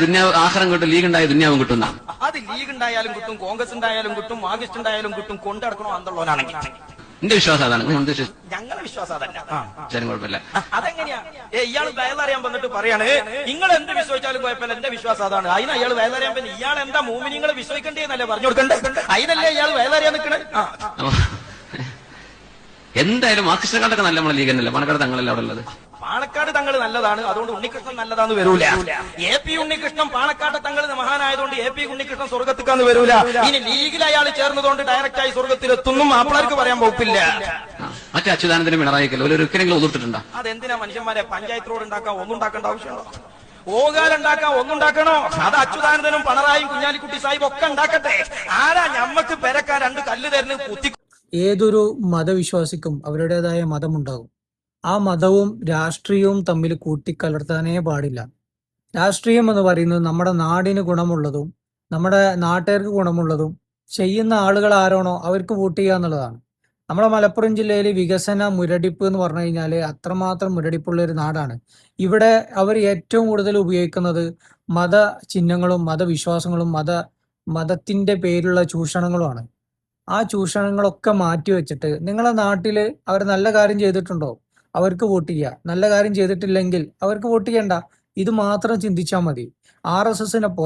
ദുന്യാവ് ആഖിറം കിട്ടും, ലീഗ് ഉണ്ടായ ദുന്യാവും കിട്ടുന്ന. അത് ലീഗ് ഉണ്ടായാലും കിട്ടും, കോൺഗ്രസ് ഉണ്ടായാലും കിട്ടും, മാർക്സിസ്റ്റ് ഉണ്ടായാലും കിട്ടും, കൊണ്ടടക്കണോ അന്തള്ളവനാണെങ്കിൽ. എന്റെ വിശ്വാസം അതാണ്. ഞങ്ങളുടെ വിശ്വാസം അതല്ല. ശരി, കുഴപ്പമില്ല. അതെങ്ങനെയാ? ഇയാൾ വയലറിയാൻ വന്നിട്ട് പറയാണ് നിങ്ങൾ എന്ത് വിശ്വസിച്ചാലും കുഴപ്പമില്ല, എന്റെ വിശ്വാസം അതാണ്. അതിന് അയാൾ വയലറിയാൻ പിന്നെ ഇയാൾ എന്താ മൂമിനിങ്ങളെ വിശ്വസിക്കേണ്ടതെന്നല്ലേ പറഞ്ഞു കൊടുക്കണ്ടേ? അതിനല്ലേ ഇയാൾ വയലറിയാൻ നിൽക്കണേ? എന്തായാലും മാർക്സിസ്റ്റുകാരൊക്കെ നല്ല നമ്മളെ ലീഗ് തന്നെയല്ലേ, പാണക്കാട് തങ്ങളല്ല അവിടെ ഉള്ളത്. പാണക്കാട് തങ്ങൾ നല്ലതാണ്, അതുകൊണ്ട് ഉണ്ണികൃഷ്ണൻ നല്ലതാന്ന് വരൂല. A P Unnikrishnan പാണക്കാട്ടെ Thangal മഹാനായതുകൊണ്ട് A P Unnikrishnan സ്വർഗത്തിക്കാന്ന് വരൂല. ഇനി ലീഗിൽ അയാൾ ചേർന്നതുകൊണ്ട് ഡയറക്റ്റായി സ്വർഗത്തിലെത്തുന്നും മാപ്പിളർക്ക് പറയാൻ വകുപ്പില്ല. മറ്റേ അച്യുതാനന്ദനും പിണറായിക്കല്ലോ ഒരിക്കലെങ്കിലും ഒതുട്ടിട്ടുണ്ടോ? അതെന്തിനാ മനുഷ്യന്മാരെ പഞ്ചായത്ത് റോഡ് ഉണ്ടാക്കാൻ ഒന്നുണ്ടാക്കേണ്ട ആവശ്യമുണ്ടോ? ഓകാലുണ്ടാക്കാൻ ഒന്നുണ്ടാക്കണോ? അത് അച്യുതാനന്ദനും പിണറായും കുഞ്ഞാലിക്കുട്ടി സാഹിബ് ഒക്കെ ഉണ്ടാക്കട്ടെ. ആരാ ഞമ്മക്ക് പെരക്കാൻ രണ്ട് കല്ല് തരുന്ന കുത്തി? ഏതൊരു മതവിശ്വാസിക്കും അവരുടേതായ മതമുണ്ടാകും. ആ മതവും രാഷ്ട്രീയവും തമ്മിൽ കൂട്ടിക്കലർത്താനേ പാടില്ല. രാഷ്ട്രീയം എന്ന് പറയുന്നത് നമ്മുടെ നാടിന് ഗുണമുള്ളതും നമ്മുടെ നാട്ടുകാർക്ക് ഗുണമുള്ളതും ചെയ്യുന്ന ആളുകൾ ആരാണോ അവർക്ക് വോട്ട് ചെയ്യുക എന്നുള്ളതാണ്. നമ്മുടെ മലപ്പുറം ജില്ലയിൽ വികസന മുരടിപ്പ് എന്ന് പറഞ്ഞു കഴിഞ്ഞാൽ അത്രമാത്രം മുരടിപ്പുള്ള ഒരു നാടാണ്. ഇവിടെ അവർ ഏറ്റവും കൂടുതൽ ഉപയോഗിക്കുന്നത് മത ചിഹ്നങ്ങളും മതവിശ്വാസങ്ങളും മതത്തിന്റെ പേരിലുള്ള ചൂഷണങ്ങളുമാണ്. ആ ചൂഷണങ്ങളൊക്കെ മാറ്റി വെച്ചിട്ട് നിങ്ങളെ നാട്ടിൽ അവർ നല്ല കാര്യം ചെയ്തിട്ടുണ്ടോ അവർക്ക് വോട്ട് ചെയ്യുക, നല്ല കാര്യം ചെയ്തിട്ടില്ലെങ്കിൽ അവർക്ക് വോട്ട് ചെയ്യണ്ട. ഇത് മാത്രം ചിന്തിച്ചാൽ മതി. RSSനെ പോലെ